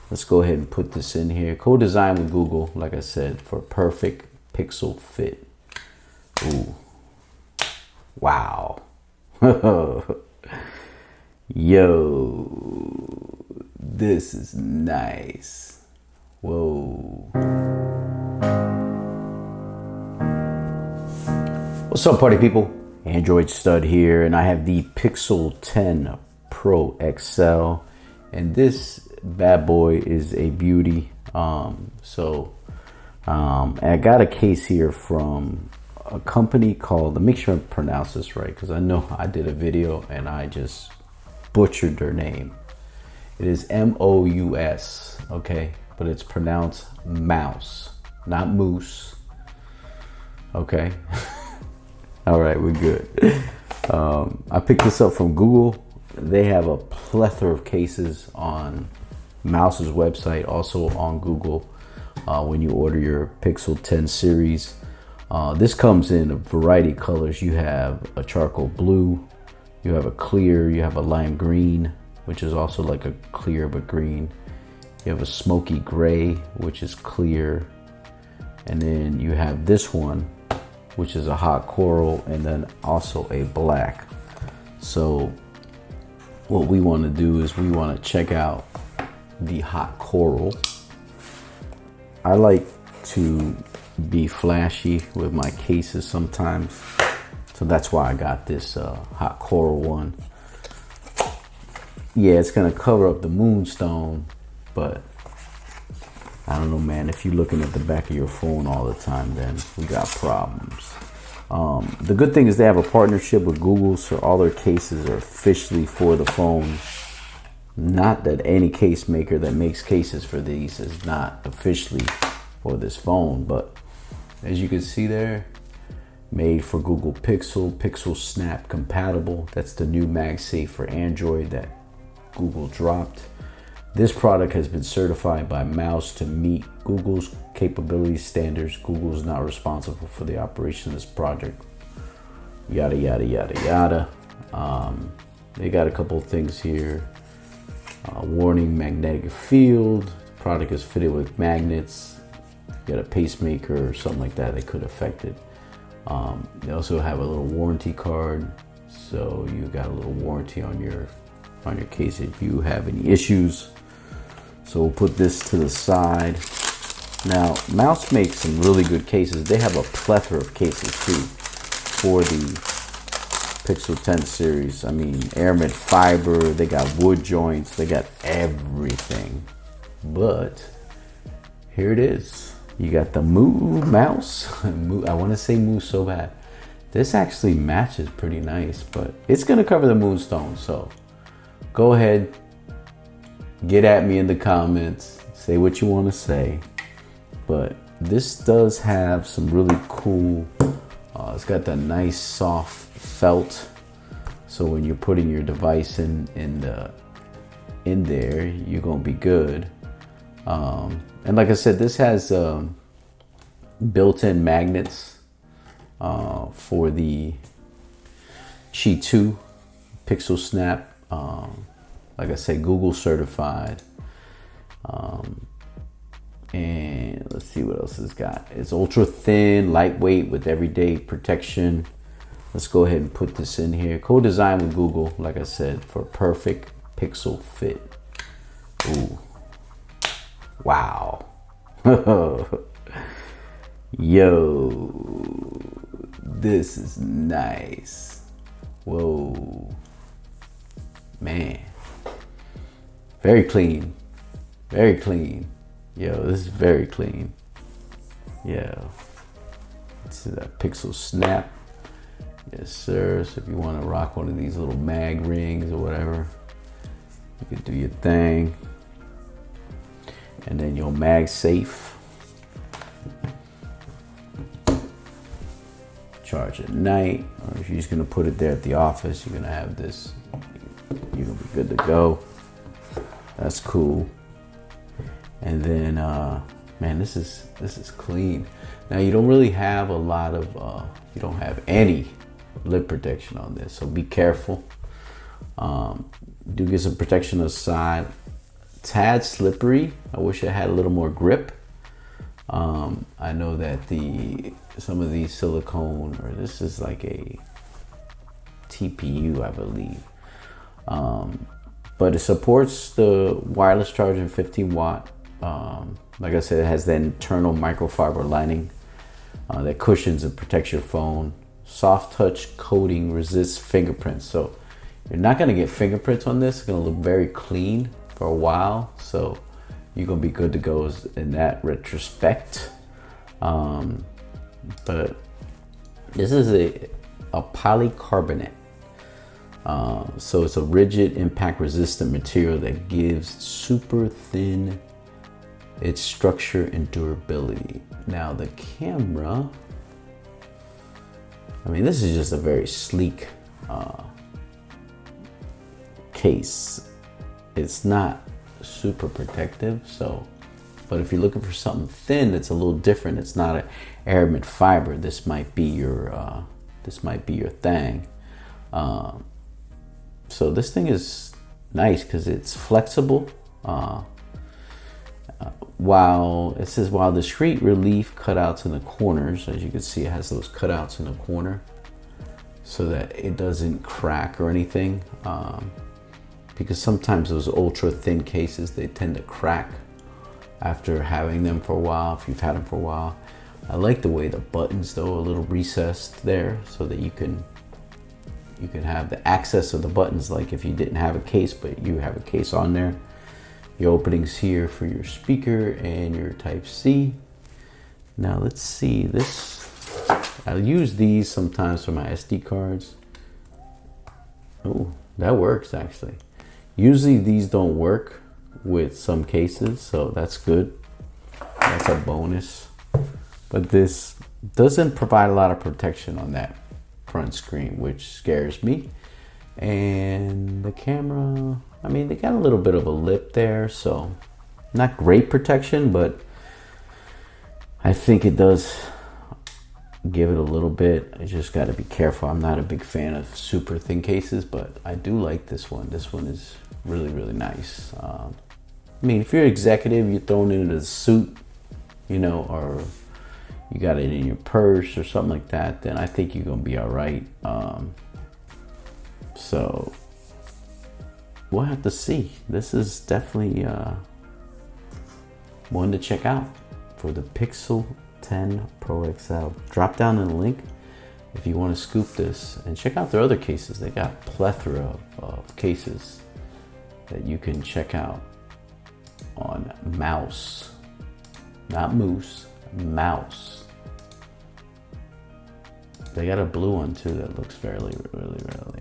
Let's go ahead and put this in here. Co-designed with Google, like I said, for perfect pixel fit. Ooh. Wow. Yo, this is nice. Whoa. What's up, party people? Android Stud here, and I have the Pixel 10 Pro XL, and this bad boy is a beauty. I got a case here from a company called, let me make sure I pronounce this right, because I know I did a video and I just butchered their name. It is Mous, okay, but it's pronounced Mous, not Mous. Okay. All right, we're good. I picked this up from Google. They have a plethora of cases on Mous's website, also on Google, when you order your Pixel 10 series. This comes in a variety of colors. You have a charcoal blue, you have a clear, you have a lime green, which is also like a clear but green. You have a smoky gray, which is clear. And then you have this one, which is a hot coral, and then also a black. So what we want to do is we want to check out the hot coral. I like to be flashy with my cases sometimes, so that's why I got this hot coral one. Yeah, it's gonna cover up the moonstone, but I don't know, man. If you're looking at the back of your phone all the time, then we got problems. The good thing is they have a partnership with Google, so all their cases are officially for the phone. Not that any case maker that makes cases for these is not officially for this phone, but as you can see there, made for Google Pixel, Pixelsnap compatible. That's the new MagSafe for Android that Google dropped. This product has been certified by Mous to meet Google's capability standards. Google is not responsible for the operation of this project. Yada, yada, yada, yada. They got a couple of things here. Warning magnetic field. The product is fitted with magnets. You got a pacemaker or something like that that could affect it. They also have a little warranty card. So you got a little warranty on your case if you have any issues. So we'll put this to the side. Now, Mous makes some really good cases. They have a plethora of cases too for the Pixel 10 series. I mean, aramid fiber, they got wood joints, they got everything. But here it is. You got the Mous. I want to say Mous so bad. This actually matches pretty nice, but it's gonna cover the moonstone. So go ahead, get at me in the comments, say what you want to say. But this does have some really cool, it's got that nice soft felt. So when you're putting your device in there, you're gonna be good. And like I said, this has built-in magnets for the Qi 2 Pixelsnap. Like I said, Google certified. And let's see what else it's got. It's ultra thin, lightweight with everyday protection. Let's go ahead and put this in here. Co-designed with Google, like I said, for perfect pixel fit. Ooh. Wow. Yo, this is nice. Whoa. Man. Very clean. Very clean. Yo, this is very clean. Yo. This is a Pixelsnap. Yes, sir. So if you want to rock one of these little mag rings or whatever, you can do your thing. And then your MagSafe. Charge at night. Or if you're just going to put it there at the office, you're going to have this. You're going to be good to go. That's cool. And then, man, this is clean. Now you don't really have a lot of, you don't have any lip protection on this, so be careful. Do get some protection on the side. tad slippery. I wish it had a little more grip. I know that some of these silicone, or this is like a TPU, I believe. But it supports the wireless charging 15 watt. Like I said, it has the internal microfiber lining that cushions and protects your phone. Soft touch coating resists fingerprints. So you're not gonna get fingerprints on this. It's gonna look very clean for a while. So you're gonna be good to go in that retrospect. But this is a polycarbonate. So it's a rigid, impact resistant material that gives super thin its structure and durability. Now the camera, I mean, this is just a very sleek case. It's not super protective, but if you're looking for something thin that's a little different, it's not an aramid fiber, this might be your thing. So this thing is nice because it's flexible. While discreet relief cutouts in the corners, as you can see, it has those cutouts in the corner so that it doesn't crack or anything. Because sometimes those ultra thin cases, they tend to crack after having them for a while, if you've had them for a while. I like the way the buttons, though, a little recessed there so that you can have the access of the buttons, like if you didn't have a case, but you have a case on there. Your openings here for your speaker and your Type-C. Now let's see this. I'll use these sometimes for my SD cards. Oh, that works actually. Usually these don't work with some cases, so that's good. That's a bonus. But this doesn't provide a lot of protection on that front screen, which scares me. And the camera, I mean, they got a little bit of a lip there, so not great protection, but I think it does give it a little bit. I just got to be careful. I'm not a big fan of super thin cases, but I do like this one. This one is really, really nice. I mean, if you're an executive, you're thrown into the suit, you know, or you got it in your purse or something like that, then I think you're gonna be all right. So we'll have to see. This is definitely one to check out for the Pixel 10 Pro XL. Drop down in the link if you want to scoop this, and check out their other cases. They got a plethora of cases that you can check out on Mous, not Mous, Mous. They got a blue one too that looks really, really, really